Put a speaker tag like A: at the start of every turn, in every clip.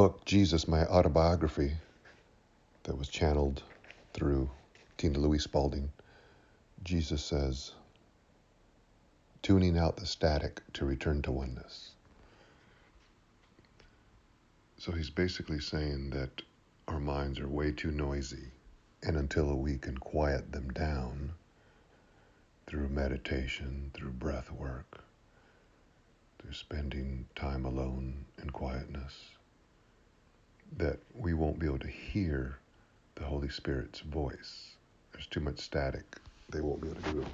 A: book, Jesus, My Autobiography, that was channeled through Louise Spalding, Jesus says, tuning out the static to return to oneness. So he's basically saying that our minds are way too noisy, and until we can quiet them down through meditation, through breath work, through spending time alone in quietness, that we won't be able to hear the Holy Spirit's voice. There's too much static. They won't be able to do it.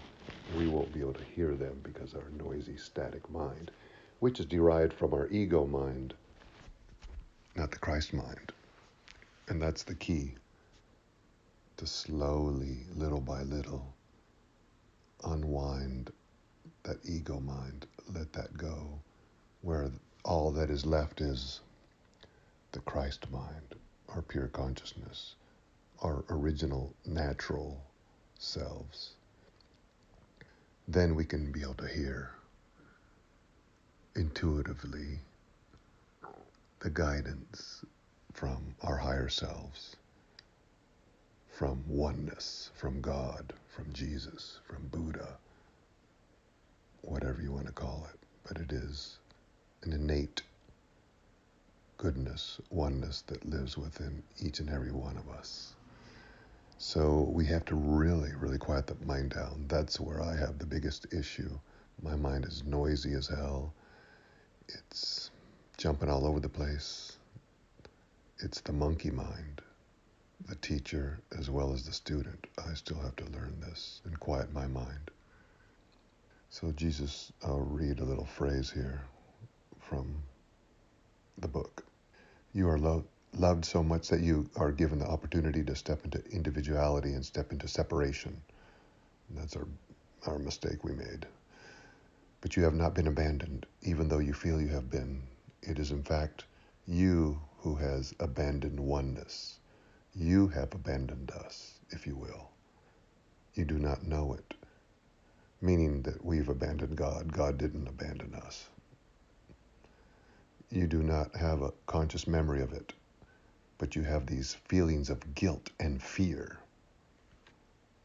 A: We won't be able to hear them because our noisy, static mind, which is derived from our ego mind, not the Christ mind. And that's the key, to slowly, little by little, unwind that ego mind, let that go, where all that is left is the Christ mind, our pure consciousness, our original natural selves. Then we can be able to hear intuitively the guidance from our higher selves, from oneness, from God, from Jesus, from Buddha, whatever you want to call it. But it is an innate goodness, oneness that lives within each and every one of us. So we have to really, really quiet the mind down. That's where I have the biggest issue. My mind is noisy as hell. It's jumping all over the place. It's the monkey mind, the teacher as well as the student. I still have to learn this and quiet my mind. So Jesus, I'll read a little phrase here from the book. You are loved so much that you are given the opportunity to step into individuality and step into separation. And that's our mistake we made. But you have not been abandoned, even though you feel you have been. It is in fact you who has abandoned oneness. You have abandoned us, if you will. You do not know it, meaning that we've abandoned God. God didn't abandon us. You do not have a conscious memory of it, but you have these feelings of guilt and fear.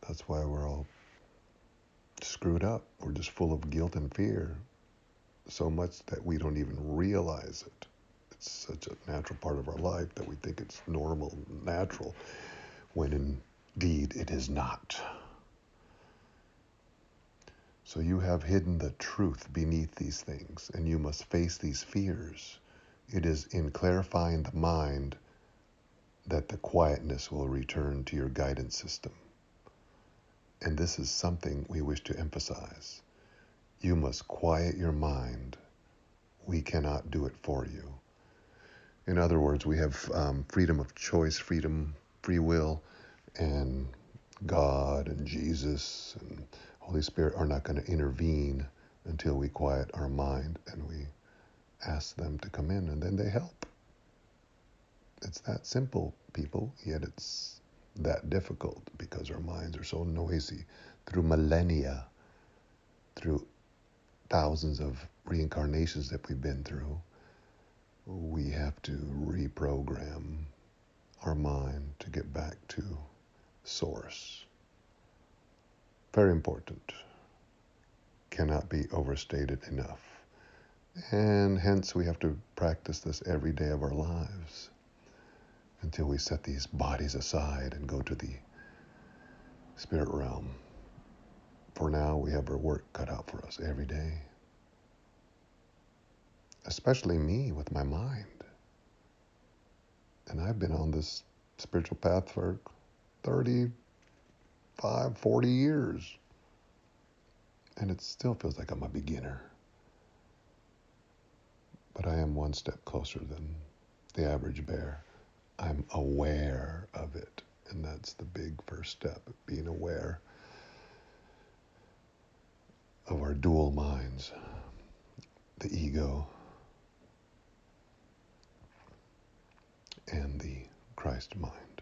A: That's why we're all screwed up. We're just full of guilt and fear, so much that we don't even realize it. It's such a natural part of our life that we think it's normal, natural, when indeed it is not. So you have hidden the truth beneath these things, and you must face these fears. It is in clarifying the mind that the quietness will return to your guidance system. And this is something we wish to emphasize. You must quiet your mind. We cannot do it for you. In other words, we have freedom of choice, free will, and God and Jesus and Holy Spirit are not going to intervene until we quiet our mind and we ask them to come in, and then they help. It's that simple, people, yet it's that difficult because our minds are so noisy. Through millennia, through thousands of reincarnations that we've been through, we have to reprogram our mind to get back to source. Very important. Cannot be overstated enough. And hence we have to practice this every day of our lives until we set these bodies aside and go to the spirit realm. For now, we have our work cut out for us every day. Especially me with my mind. And I've been on this spiritual path for 35, 40 years. And it still feels like I'm a beginner. But I am one step closer than the average bear. I'm aware of it. And that's the big first step, being aware of our dual minds, the ego and the Christ mind,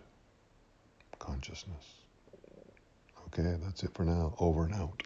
A: consciousness. Okay, that's it for now. Over and out.